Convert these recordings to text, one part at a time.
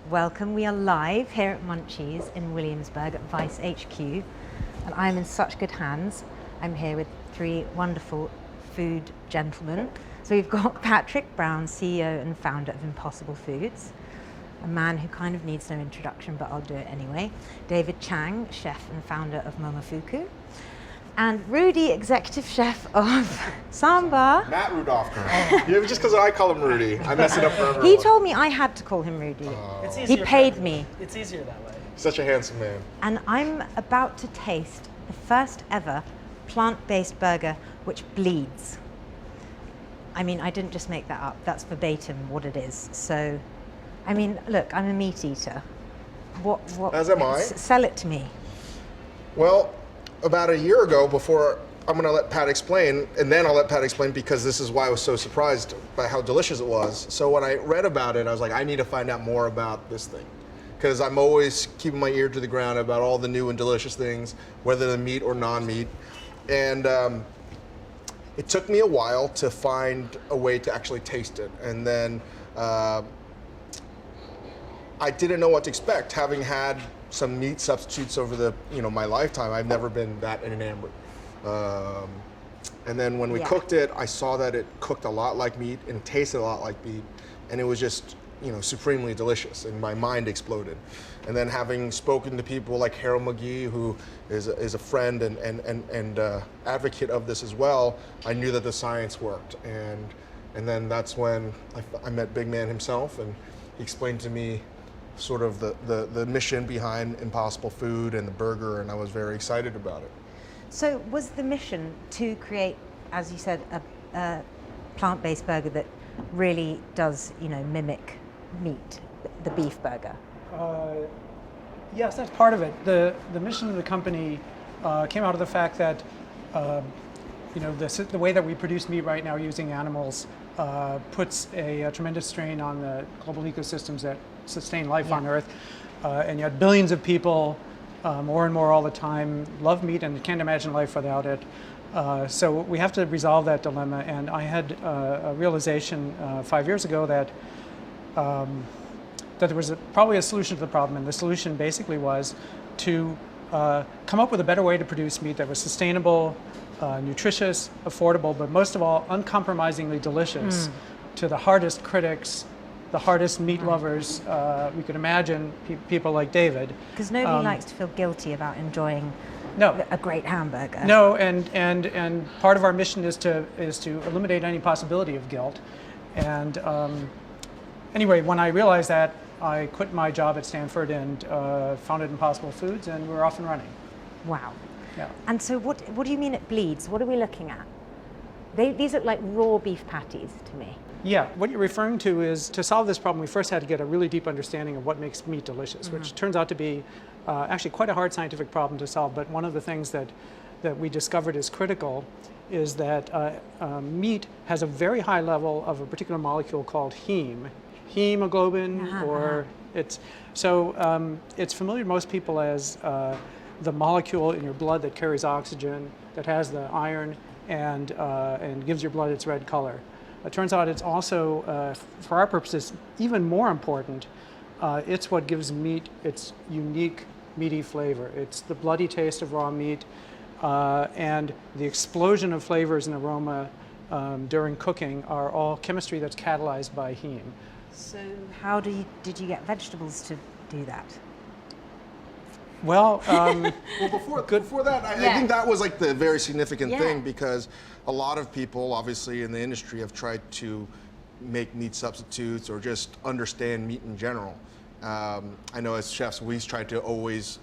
welcome. We are live here at Munchies in Williamsburg at Vice HQ, and I'm in such good hands. I'm here with three wonderful food gentlemen. So we've got Patrick Brown, CEO and founder of Impossible Foods, a man who kind of needs no introduction, but I'll do it anyway. David Chang, chef and founder of Momofuku, and Rudy, executive chef of Ssäm Bar. Matt Rudofker. Yeah, just because I call him Rudy. I mess it up for everyone. He told me I had to call him Rudy. It's He paid me. It's easier that way. Such a handsome man. And I'm about to taste the first ever plant-based burger which bleeds. I mean, I didn't just make that up. That's verbatim what it is. So, I mean, look, I'm a meat eater. What? As am I. Sell it to me. Well, about a year ago, before I'm going to let Pat explain, and then I'll let Pat explain because this is why I was so surprised by how delicious it was. So when I read about it, I was like, I need to find out more about this thing. Because I'm always keeping my ear to the ground about all the new and delicious things, whether they're meat or non-meat. And it took me a while to find a way to actually taste it. And then I didn't know what to expect, having had some meat substitutes over my lifetime. I've never been that enamored. And then when we cooked it, I saw that it cooked a lot like meat and tasted a lot like meat, and it was just supremely delicious, and my mind exploded. And then having spoken to people like Harold McGee, who is a friend and advocate of this as well, I knew that the science worked. And then that's when I met Big Man himself, and he explained to me sort of the mission behind Impossible Food and the burger, and I was very excited about it. So was the mission to create, as you said, a plant-based burger that really does, mimic meat, the beef burger? Yes, that's part of it. The mission of the company came out of the fact that the way that we produce meat right now using animals puts a tremendous strain on the global ecosystems that sustain life on Earth, and yet billions of people, more and more all the time, love meat and can't imagine life without it. So we have to resolve that dilemma, and I had a realization 5 years ago that there was probably a solution to the problem, and the solution basically was to come up with a better way to produce meat that was sustainable, nutritious, affordable, but most of all, uncompromisingly delicious to the hardest critics, the hardest meat lovers we could imagine, people like David. Because nobody likes to feel guilty about enjoying a great hamburger. No, and part of our mission is to eliminate any possibility of guilt. And anyway, when I realized that, I quit my job at Stanford and founded Impossible Foods, and we're off and running. Wow. Yeah. And so what do you mean it bleeds? What are we looking at? These look like raw beef patties to me. Yeah, what you're referring to is, to solve this problem, we first had to get a really deep understanding of what makes meat delicious, which turns out to be actually quite a hard scientific problem to solve. But one of the things that we discovered is critical is that meat has a very high level of a particular molecule called hemoglobin, or it's familiar to most people as the molecule in your blood that carries oxygen, that has the iron, and gives your blood its red color. It turns out it's also, for our purposes, even more important. It's what gives meat its unique meaty flavor. It's the bloody taste of raw meat, and the explosion of flavors and aroma during cooking are all chemistry that's catalyzed by heme. So how did you get vegetables to do that? Well, before that, I think that was like the very significant thing, because a lot of people, obviously, in the industry have tried to make meat substitutes or just understand meat in general. I know as chefs, we've tried to always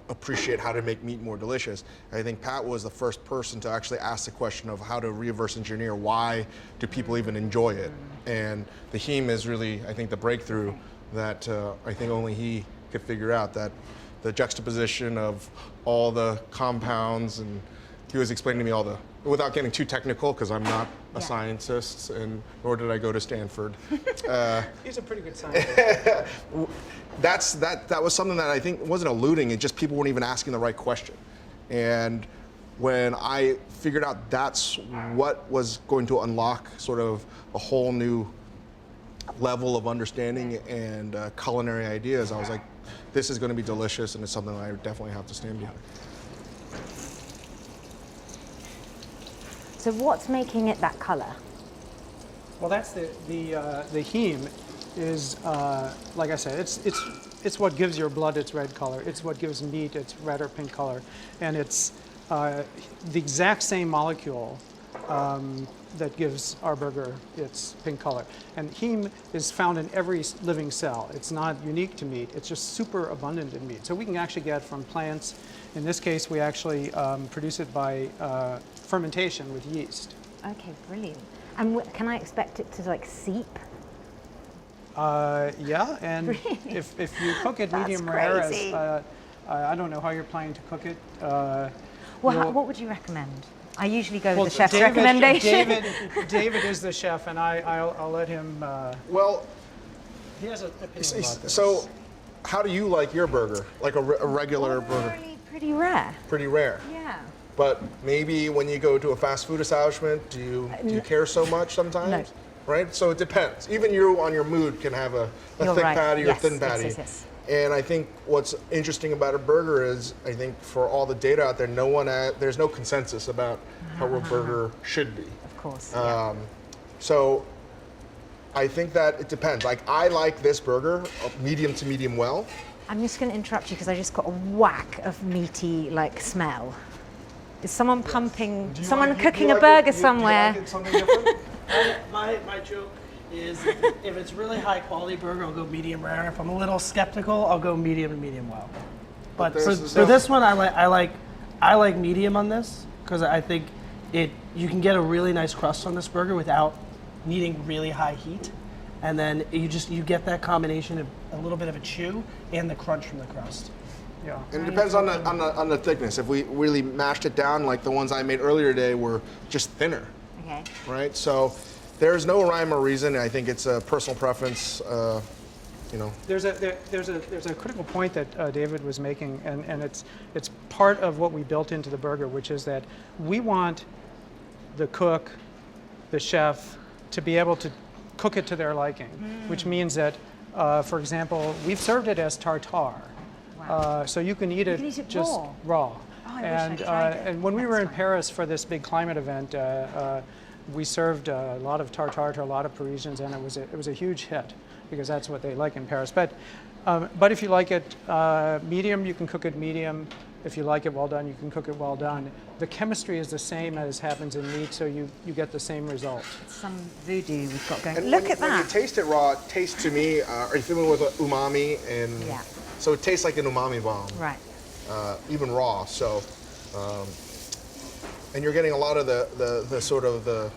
appreciate how to make meat more delicious. I think Pat was the first person to actually ask the question of how to reverse engineer, why do people even enjoy it? And the heme is really, I think, the breakthrough that I think only he could figure out, that the juxtaposition of all the compounds, and he was explaining to me all the, without getting too technical, because I'm not a scientist, and nor did I go to Stanford. He's a pretty good scientist. That was something that I think wasn't eluding, it just people weren't even asking the right question. And when I figured out that's what was going to unlock sort of a whole new level of understanding and culinary ideas, I was like, this is going to be delicious, and it's something I definitely have to stand behind. So what's making it that color? Well, that's the heme is like I said, it's what gives your blood its red color. It's what gives meat its red or pink color, and it's the exact same molecule that gives our burger its pink color. And heme is found in every living cell. It's not unique to meat. It's just super abundant in meat. So we can actually get from plants. In this case, we actually produce it by fermentation with yeast. Okay, brilliant. And can I expect it to like seep? Yeah, and Really? if you cook it That's medium rare, crazy. I don't know how you're planning to cook it. Well, what would you recommend? I usually go Well, with the chef's David, recommendation. David is the chef, and I'll let him. Well, He has an opinion about this. so how do you like your burger? Like a regular burger? Really pretty rare. Pretty rare. Yeah. But maybe when you go to a fast food establishment, do you care so much sometimes? No. Right? So it depends. Even you on your mood can have a You're thick right. patty or Yes, thin yes, patty. yes, yes. And I think what's interesting about a burger is, I think for all the data out there, there's no consensus about how a burger should be. Of course. So I think that it depends. Like, I like this burger medium to medium well. I'm just going to interrupt you because I just got a whack of meaty like smell. Is someone pumping? Someone cooking a burger somewhere? Do you like it something different? My joke is if it's really high quality burger, I'll go medium rare. If I'm a little skeptical, I'll go medium and medium well. But this for is- this one, I like medium on this because I think you can get a really nice crust on this burger without needing really high heat, and then you get that combination of a little bit of a chew and the crunch from the crust. Yeah. And it depends on the thickness. If we really mashed it down, like the ones I made earlier today were just thinner, Okay. right? So there's no rhyme or reason. I think it's a personal preference. There's a critical point that David was making, and it's part of what we built into the burger, which is that we want the cook, the chef, to be able to cook it to their liking, which means that, for example, we've served it as tartare. Wow. So you can eat it, can eat it just raw. Oh, I wish I'd tried it And when we next were in time. Paris for this big climate event, we served a lot of tartare to a lot of Parisians, and it was a huge hit because that's what they like in Paris. But if you like it medium, you can cook it medium. If you like it well done, you can cook it well done. The chemistry is the same as happens in meat, so you get the same result. Some voodoo we've got going. And Look when, at when you that. taste it raw, it tastes to me, are you familiar with umami? And Yeah. so it tastes like an umami bomb, Right. even raw. So, and you're getting a lot of the sort of the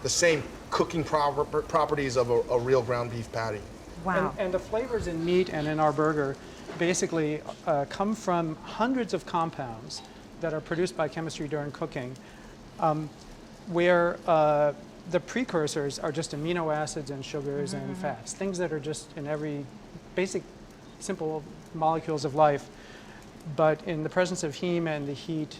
same cooking properties of a real ground beef patty. Wow. And the flavors in meat and in our burger basically come from hundreds of compounds that are produced by chemistry during cooking, where the precursors are just amino acids and sugars and fats, things that are just in every basic, simple molecules of life. But in the presence of heme and the heat,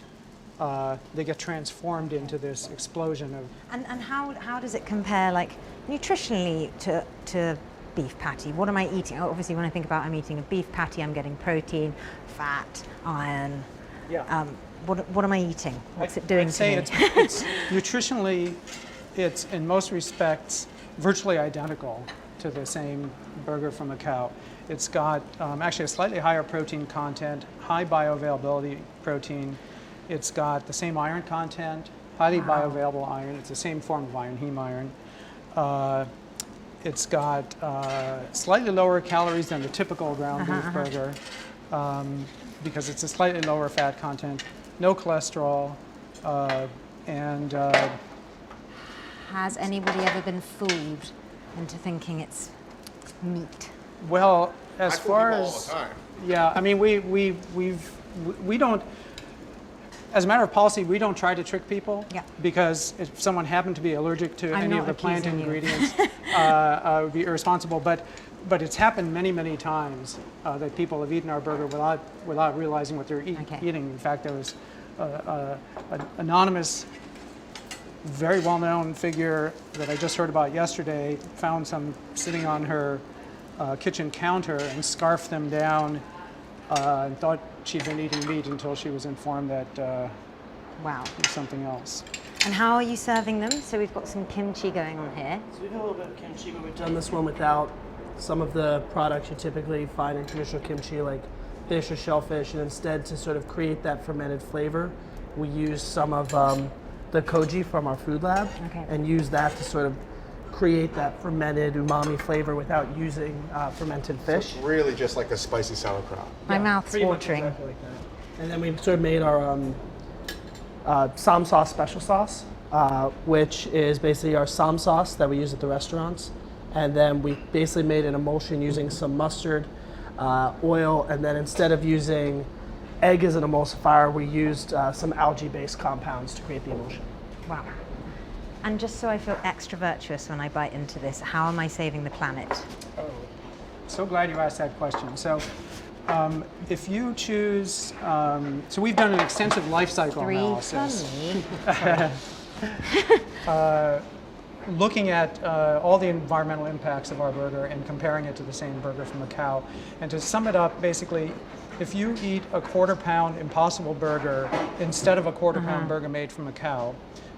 they get transformed into this explosion of. And how does it compare, like, nutritionally to beef patty? What am I eating? Obviously, when I think about I'm eating a beef patty, I'm getting protein, fat, iron. Yeah. What am I eating? What's it doing I'd say to me? it's nutritionally, it's in most respects virtually identical to the same burger from a cow. It's got actually a slightly higher protein content, high bioavailability protein. It's got the same iron content, highly bioavailable iron. It's the same form of iron, heme iron. It's got slightly lower calories than the typical ground beef burger because it's a slightly lower fat content, no cholesterol, and Has anybody ever been fooled into thinking it's meat? well, as I fool far people all as the time. yeah, I mean we don't. As a matter of policy, we don't try to trick people Yeah. because if someone happened to be allergic to I'm any not of the plant accusing you. ingredients, it would be irresponsible. But it's happened many, many times that people have eaten our burger without realizing what they're Okay. eating. In fact, there was an anonymous very well-known figure that I just heard about yesterday found some sitting on her kitchen counter and scarfed them down and thought she'd been eating meat until she was informed that Wow. it was something else. And how are you serving them? So we've got some kimchi going on here. So we do a little bit of kimchi, but we've done this one without some of the products you typically find in traditional kimchi, like fish or shellfish, and instead to sort of create that fermented flavor, we use some of the koji from our food lab and use that to sort of create that fermented umami flavor without using fermented fish. It's really just like a spicy sauerkraut. My mouth's Pretty much watering. exactly like that. And then we sort of made our Ssäm sauce special sauce, which is basically our Ssäm sauce that we use at the restaurants. And then we basically made an emulsion using some mustard, oil, and then instead of using egg as an emulsifier, we used some algae-based compounds to create the emulsion. Wow. And just so I feel extra virtuous when I bite into this, how am I saving the planet? So glad you asked that question. So if you choose, so we've done an extensive life cycle analysis. Looking at all the environmental impacts of our burger and comparing it to the same burger from a cow. And to sum it up, basically, if you eat a quarter-pound Impossible Burger instead of a quarter-pound burger made from a cow,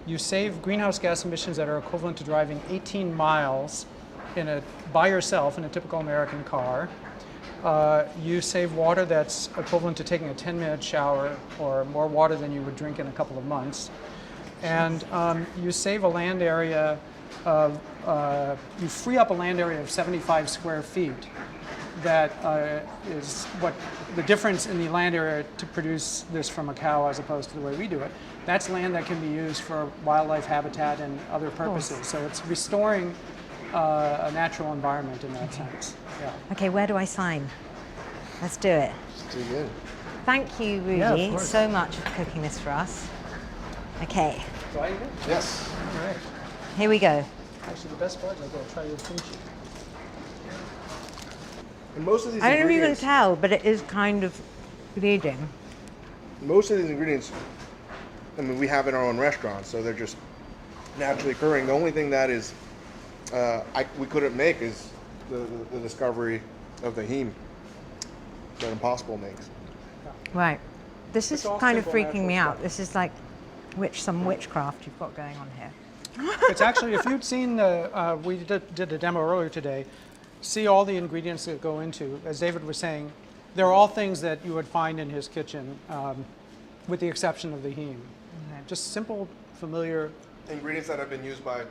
you save greenhouse gas emissions that are equivalent to driving 18 miles by yourself in a typical American car. You save water that's equivalent to taking a 10-minute shower, or more water than you would drink in a couple of months. And you save a land area of, you free up a land area of 75 square feet. That is what the difference in the land area to produce this from a cow as opposed to the way we do it. That's land that can be used for wildlife habitat and other purposes. So it's restoring a natural environment in that sense. Yeah. Okay, where do I sign? Let's do it. Do good. Thank you, Rudy, so much for cooking this for us. Okay, So I eat it? Yes. All right. here we go. Actually, the best part is I'm going to try your kimchi. And most of these I don't know if you can ingredients, tell, but it is kind of bleeding. most of these ingredients, I mean, we have in our own restaurant, so they're just naturally occurring. The only thing that is we couldn't make is the discovery of the heme that Impossible makes. Right. This is It's all kind of simple, freaking me natural out. stuff. This is like some witchcraft you've got going on here. It's actually, if you'd seen the, we did a demo earlier today, see all the ingredients that go into, as David was saying, they're all things that you would find in his kitchen, with the exception of the heme. Just simple, familiar. Ingredients that have been used by,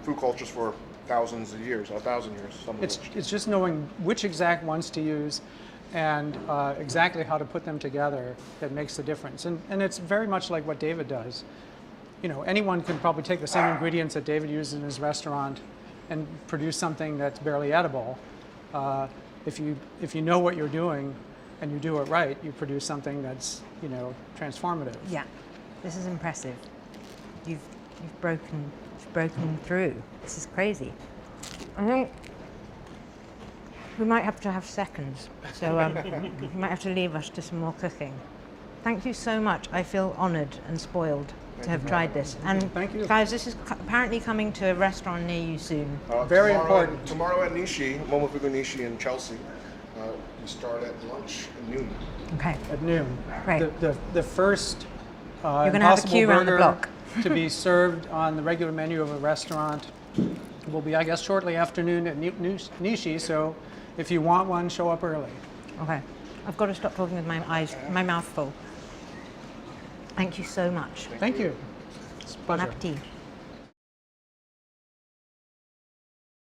food cultures for thousands of years, 1,000 years. Some of It's which. it's just knowing which exact ones to use and exactly how to put them together that makes the difference. And it's very much like what David does. Anyone can probably take the same ingredients that David uses in his restaurant and produce something that's barely edible. If you know what you're doing and you do it right, you produce something that's transformative. Yeah, this is impressive. You've broken through. This is crazy. I think we might have to have seconds, so you might have to leave us to some more cooking. Thank you so much. I feel honoured and spoiled to have tried this. And Thank you. guys, this is apparently coming to a restaurant near you soon. Very Tomorrow important. Tomorrow at Nishi, Momofuku Nishi in Chelsea, we start at lunch at noon. Okay. At noon. Great. The first You're going to have a Impossible queue around the Burger block. to be served on the regular menu of a restaurant will be, I guess, shortly afternoon at Nishi. So if you want one, show up early. Okay. I've got to stop talking with my mouth full. Thank you so much. Thank you. It's a Bon pleasure. appetit.